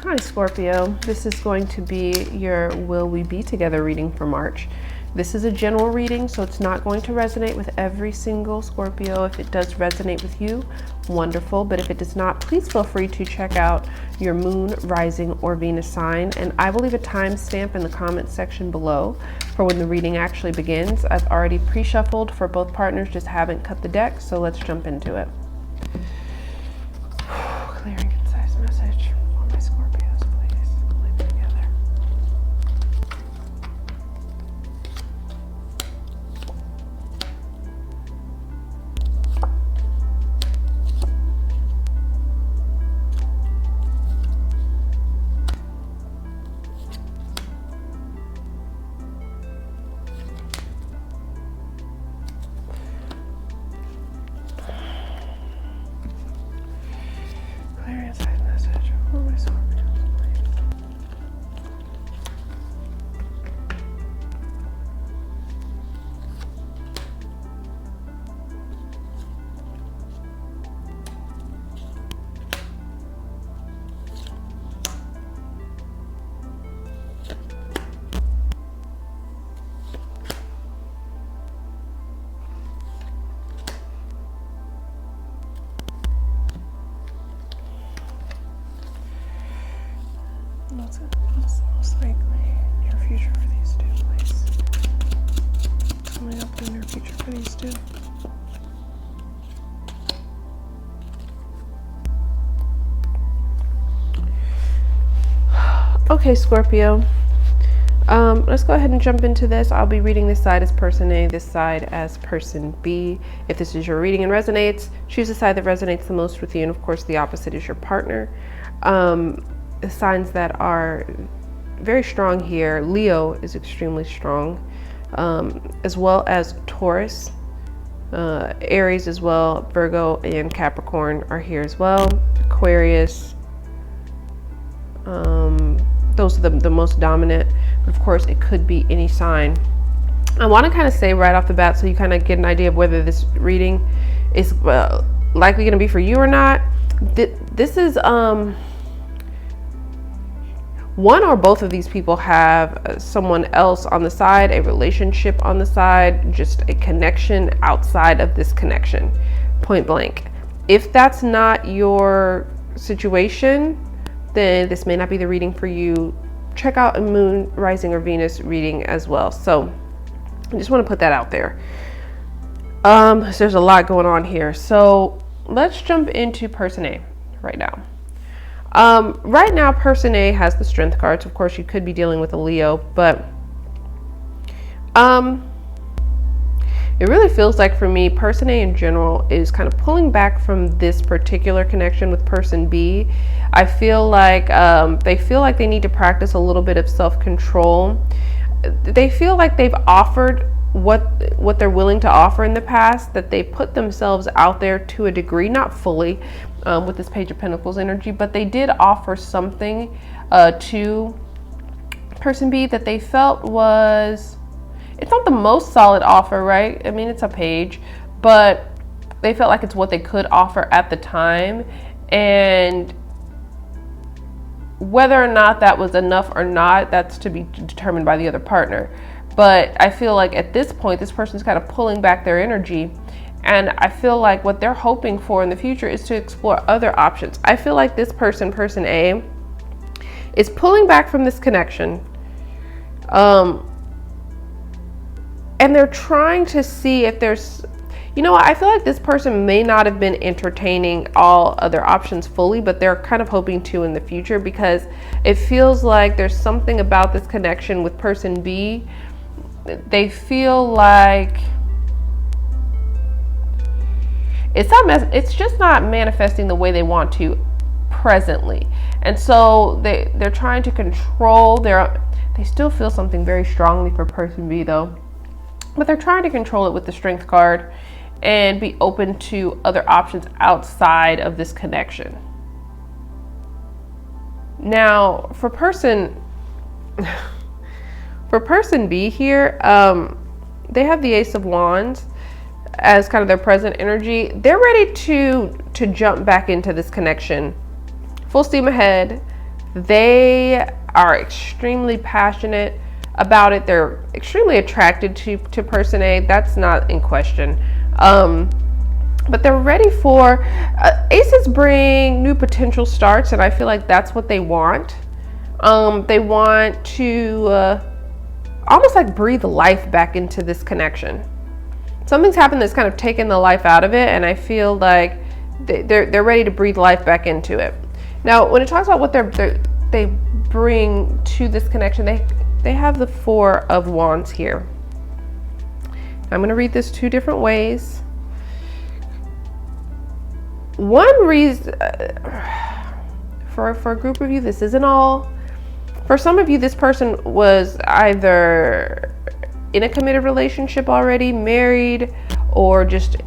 Hi Scorpio, this is going to be your Will We Be Together reading for March. This is a general reading, so it's not going to resonate with every single Scorpio. If it does resonate with you, wonderful, but if it does not, please feel free to check out your moon, rising, or Venus sign, and I will leave a timestamp in the comments section below for when the reading actually begins. I've already pre-shuffled for both partners, just haven't cut the deck, so let's jump into it. Clearing concise message for my Scorpios, please. Leave it together. Clearing concise message for my Scorpios, please. What's most likely near future for these two, please? Coming up in the near future for these two. Okay, Scorpio. Let's go ahead and jump into this. I'll be reading this side as person A, this side as person B. If this is your reading and resonates, choose the side that resonates the most with you, and of course the opposite is your partner. The signs that are very strong here, Leo is extremely strong, as well as Taurus, Aries as well, Virgo and Capricorn are here as well, Aquarius, those are the most dominant, but of course it could be any sign. I want to kind of say right off the bat, so you kind of get an idea of whether this reading is likely going to be for you or not. This is one or both of these people have someone else on the side, a relationship on the side, just a connection outside of this connection, point blank. If that's not your situation, then this may not be the reading for you. Check out a moon, rising, or Venus reading as well. So I just want to put that out there. So there's a lot going on here. So let's jump into person A right now. Right now, person A has the strength cards. Of course, you could be dealing with a Leo, but it really feels like for me, person A in general is kind of pulling back from this particular connection with person B. I feel like they need to practice a little bit of self-control. They feel like they've offered what they're willing to offer in the past, that they put themselves out there to a degree, not fully, with this Page of Pentacles energy, but they did offer something to person B that they felt was, it's not the most solid offer, right? I mean, it's a page, but they felt like it's what they could offer at the time, and whether or not that was enough or not, that's to be determined by the other partner. But I feel like at this point, this person's kind of pulling back their energy. And I feel like what they're hoping for in the future is to explore other options. I feel like this person A, is pulling back from this connection. And they're trying to see if there's, you know, I feel like this person may not have been entertaining all other options fully, but they're kind of hoping to in the future, because it feels like there's something about this connection with person B. They feel like it's just not manifesting the way they want to presently. And so they're trying to control they still feel something very strongly for person B though, but they're trying to control it with the Strength card and be open to other options outside of this connection. Now, for person B here, they have the Ace of Wands as kind of their present energy. They're ready to jump back into this connection full steam ahead, They are extremely passionate about it. They're extremely attracted to person A. That's not in question. But they're ready for aces bring new potential starts, and I feel like that's what they want. They want to almost like breathe life back into this connection. Something's happened that's kind of taken the life out of it, and I feel like they're ready to breathe life back into it. Now, when it talks about what they bring to this connection, they have the Four of Wands here. I'm going to read this two different ways. One reason for a group of you, this isn't all. For some of you, this person was either in a committed relationship already, married, or just,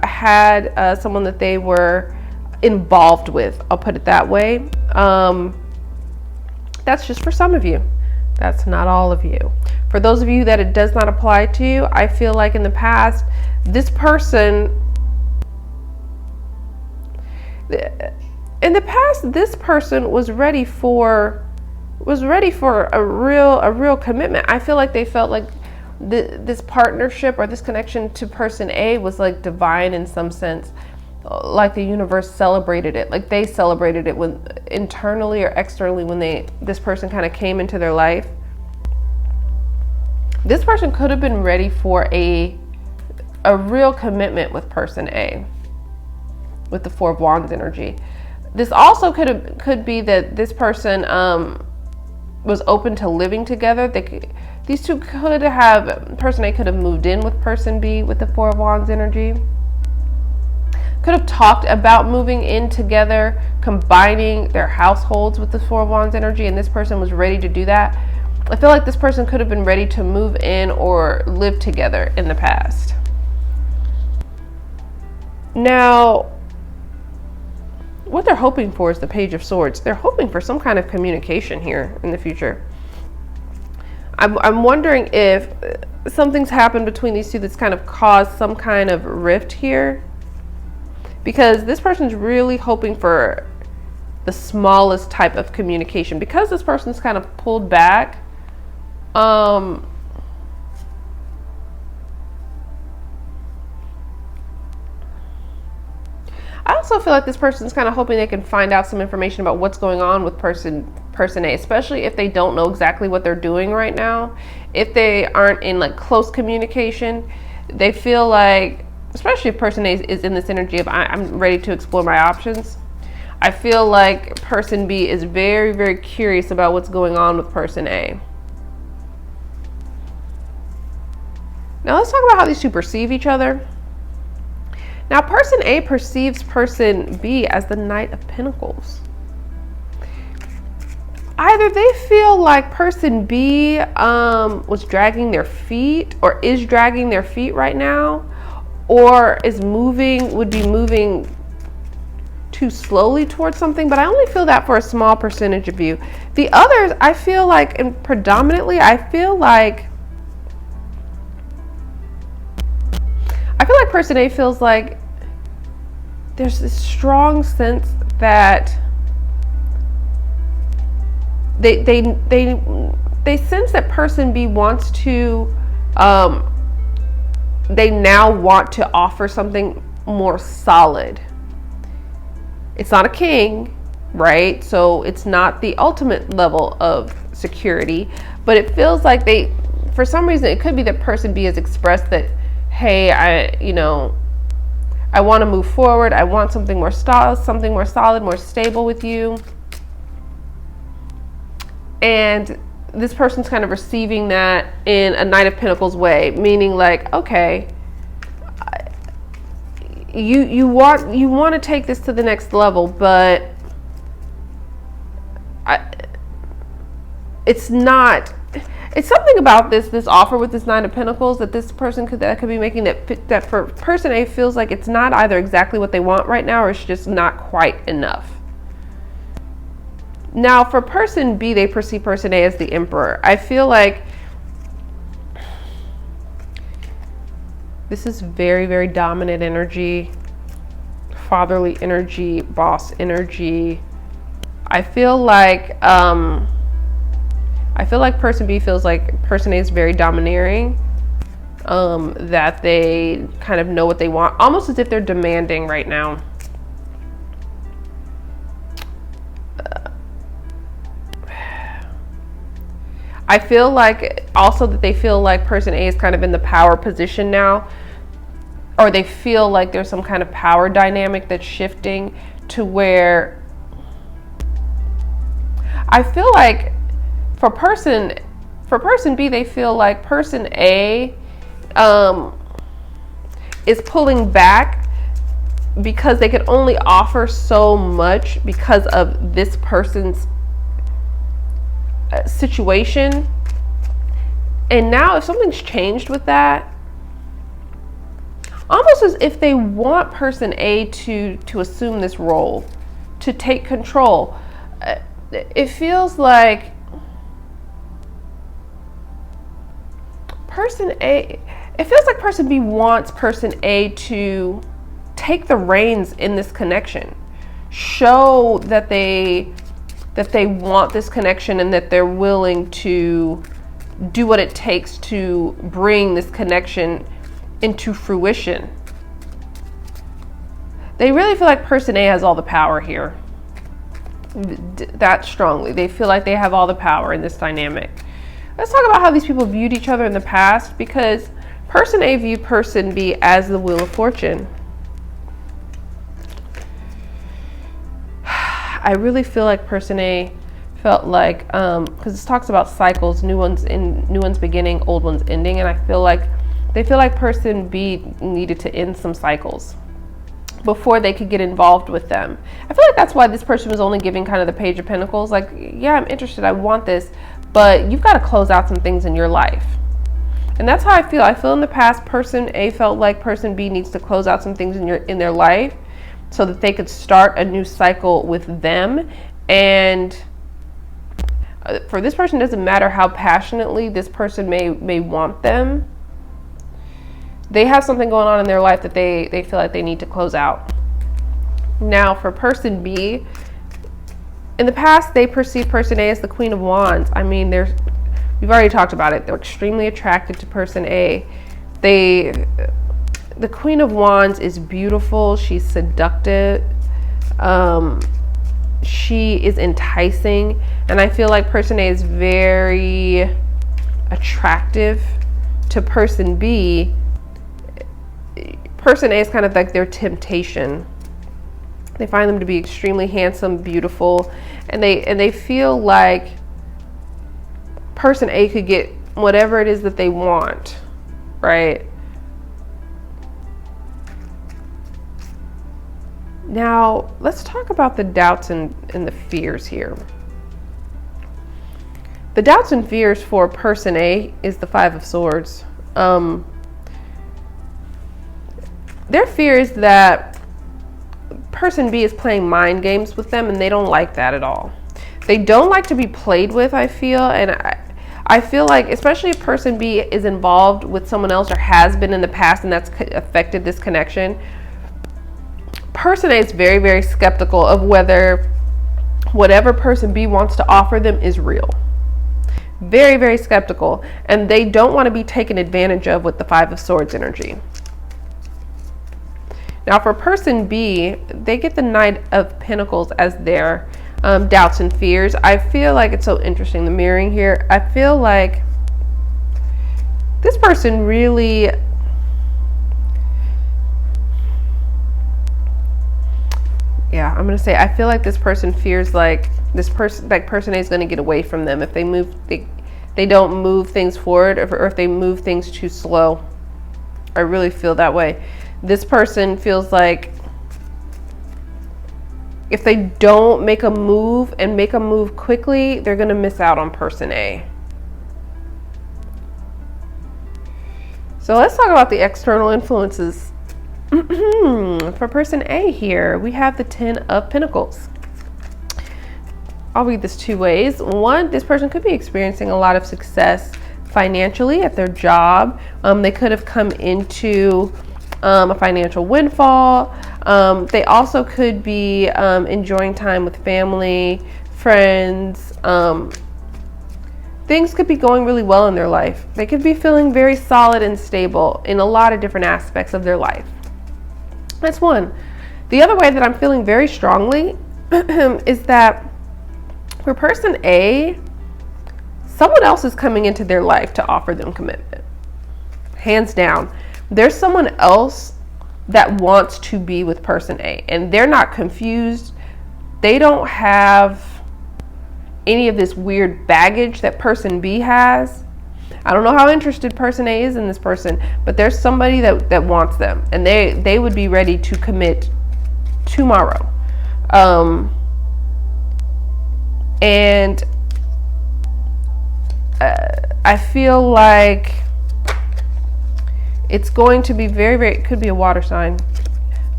had someone that they were involved with. I'll put it that way. That's just for some of you. That's not all of you. For those of you that it does not apply to, I feel like in the past, this person was ready for a real commitment. I feel like they felt like this partnership or this connection to person A was like divine in some sense, like the universe celebrated it, like they celebrated it when internally or externally when this person kind of came into their life. This person could have been ready for a real commitment with person A, with the Four of Wands energy. This also could be that this person was open to living together. These two could have, person A could have moved in with person B with the Four of Wands energy. Could have talked about moving in together, combining their households with the Four of Wands energy, and this person was ready to do that. I feel like this person could have been ready to move in or live together in the past. Now, what they're hoping for is the Page of Swords. They're hoping for some kind of communication here in the future. I'm wondering if something's happened between these two that's kind of caused some kind of rift here. Because this person's really hoping for the smallest type of communication. Because this person's kind of pulled back, I also feel like this person's kind of hoping they can find out some information about what's going on with person A, especially if they don't know exactly what they're doing right now. If they aren't in like close communication, they feel like, especially if person A is in this energy of I'm ready to explore my options, I feel like person B is very, very curious about what's going on with person A. Now let's talk about how these two perceive each other. Now, person A perceives person B as the Knight of Pentacles. Either they feel like person B was dragging their feet or is dragging their feet right now, or would be moving too slowly towards something, but I only feel that for a small percentage of you. The others, I feel like, and predominantly, I feel like person A feels like there's this strong sense that they sense that person B wants to, they now want to offer something more solid. It's not a king, right? So it's not the ultimate level of security, but it feels like for some reason, it could be that person B has expressed that, hey, I want to move forward. I want something more solid, more stable with you. And this person's kind of receiving that in a Knight of Pentacles way, meaning like, okay, you want to take this to the next level, but it's not. It's something about this offer with this Nine of Pentacles that this person could be making that for person A feels like it's not either exactly what they want right now, or it's just not quite enough. Now, for person B, they perceive person A as the Emperor. I feel like this is very, very dominant energy, fatherly energy, boss energy. I feel like person B feels like person A is very domineering. That they kind of know what they want, almost as if they're demanding right now. I feel like also that they feel like person A is kind of in the power position now, or they feel like there's some kind of power dynamic that's shifting to where I feel like for person B, they feel like person A is pulling back because they could only offer so much because of this person's situation. And now if something's changed with that, almost as if they want person A to assume this role, to take control. It feels like person B wants person A to take the reins in this connection, show that they want this connection and that they're willing to do what it takes to bring this connection into fruition. They really feel like person A has all the power here. That strongly. They feel like they have all the power in this dynamic. Let's talk about how these people viewed each other in the past, because person A viewed person B as the Wheel of Fortune. I really feel like person A felt like, because this talks about cycles, new ones beginning, old ones ending, and I feel like they feel like person B needed to end some cycles before they could get involved with them. I feel like that's why this person was only giving kind of the Page of Pentacles, like, yeah, I'm interested, I want this, but you've got to close out some things in your life. And that's how I feel. I feel in the past, person A felt like person B needs to close out some things in their life so that they could start a new cycle with them. And for this person, it doesn't matter how passionately this person may want them. They have something going on in their life that they feel like they need to close out. Now, for person B, in the past, they perceive person A as the Queen of Wands. I mean, we've already talked about it. They're extremely attracted to person A. The Queen of Wands is beautiful. She's seductive. She is enticing. And I feel like person A is very attractive to person B. Person A is kind of like their temptation. They find them to be extremely handsome, beautiful, and they feel like person A could get whatever it is that they want, right? Now, let's talk about the doubts and the fears here. The doubts and fears for person A is the Five of Swords. Their fear is that person B is playing mind games with them, and they don't like that at all. They don't like to be played with, I feel, and I feel like, especially if person B is involved with someone else or has been in the past and that's affected this connection, person A is very, very skeptical of whether whatever person B wants to offer them is real. Very, very skeptical, and they don't want to be taken advantage of with the Five of Swords energy. Now for person B, they get the Knight of Pentacles as their doubts and fears. I feel like it's so interesting, the mirroring here. I feel like this person really, I'm gonna say, I feel like this person fears like person A is gonna get away from them if they don't move things forward, or if they move things too slow. I really feel that way. This person feels like if they don't make a move and make a move quickly, they're going to miss out on person A. So let's talk about the external influences. For person A here, we have the Ten of Pentacles. I'll read this two ways. One, this person could be experiencing a lot of success financially at their job. They could have come into a financial windfall. They also could be enjoying time with family, friends. Things could be going really well in their life. They could be feeling very solid and stable in a lot of different aspects of their life. That's one. The other way that I'm feeling very strongly is that for person A, someone else is coming into their life to offer them commitment. Hands down. There's someone else that wants to be with person A, and they're not confused. They don't have any of this weird baggage that person B has. I don't know how interested person A is in this person, but there's somebody that wants them, and they would be ready to commit tomorrow. And I feel like it's going to be it could be a water sign,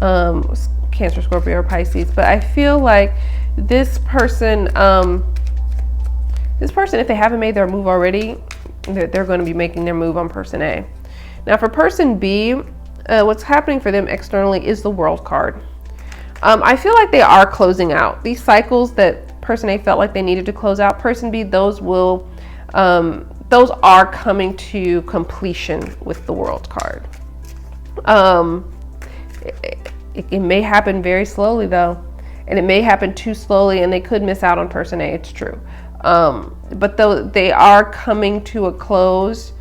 Cancer, Scorpio, or Pisces, but I feel like this person, if they haven't made their move already, they're going to be making their move on person A. Now for person B, what's happening for them externally is the World card. I feel like they are closing out these cycles that person A felt like they needed to close out. Person B, those are coming to completion with the World card. It may happen very slowly though, and it may happen too slowly, and they could miss out on person A. It's true. But though they are coming to a close,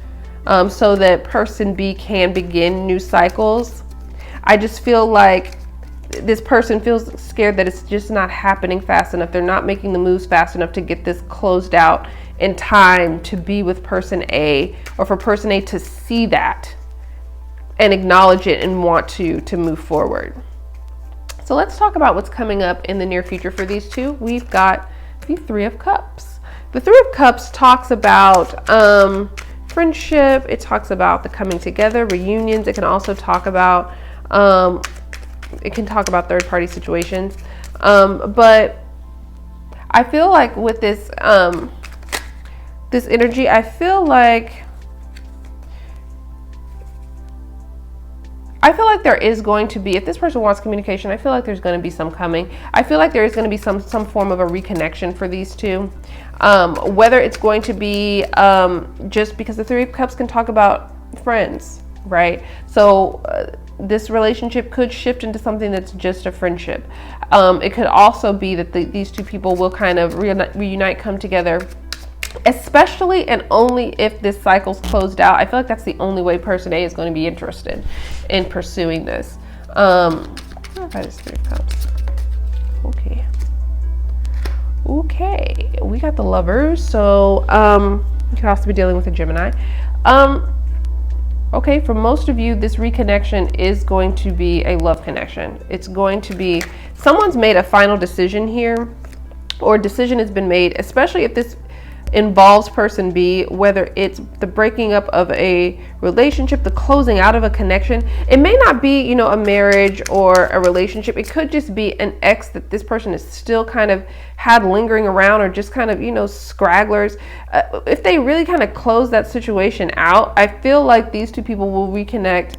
so that person B can begin new cycles. I just feel like this person feels scared that it's just not happening fast enough. They're not making the moves fast enough to get this closed out in time to be with person A, or for person A to see that and acknowledge it and want to move forward. So let's talk about what's coming up in the near future for these two. We've got the Three of Cups. The Three of Cups talks about friendship. It talks about the coming together, reunions. It can also talk about third-party situations. But I feel like with this this energy, I feel like there is going to be, if this person wants communication, I feel like there's going to be some coming. I feel like there is going to be some form of a reconnection for these two. Whether it's going to be just because the Three of Cups can talk about friends, right? So this relationship could shift into something that's just a friendship. It could also be that these two people will kind of reunite, come together, especially and only if this cycle's closed out. I feel like that's the only way person A is going to be interested in pursuing this. That is Three of Cups. Okay, we got the Lovers. So you could also be dealing with a Gemini. Okay, for most of you, this reconnection is going to be a love connection. It's going to be someone's made a final decision here, or a decision has been made, especially if this involves person B, whether it's the breaking up of a relationship, the closing out of a connection. It may not be, a marriage or a relationship. It could just be an ex that this person is still kind of had lingering around, or just kind of, scragglers. If they really kind of close that situation out, I feel like these two people will reconnect,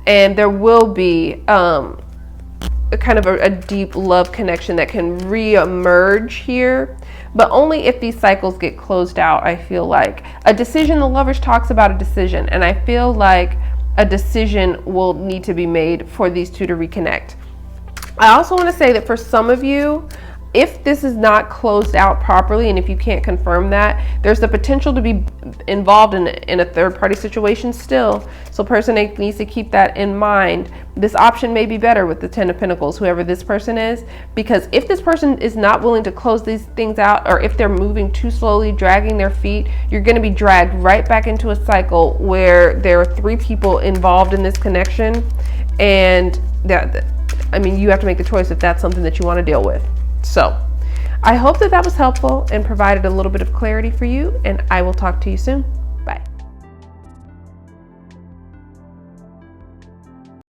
and there will be kind of a deep love connection that can re-emerge here, but only if these cycles get closed out. I feel like a decision, the Lovers talks about a decision, and I feel like a decision will need to be made for these two to reconnect. I also want to say that for some of you, if this is not closed out properly, and if you can't confirm that, there's the potential to be involved in a third-party situation still. So person A needs to keep that in mind. This option may be better with the Ten of Pentacles, whoever this person is, because if this person is not willing to close these things out, or if they're moving too slowly, dragging their feet, you're going to be dragged right back into a cycle where there are three people involved in this connection, and you have to make the choice if that's something that you want to deal with. So I hope that was helpful and provided a little bit of clarity for you, and I will talk to you soon.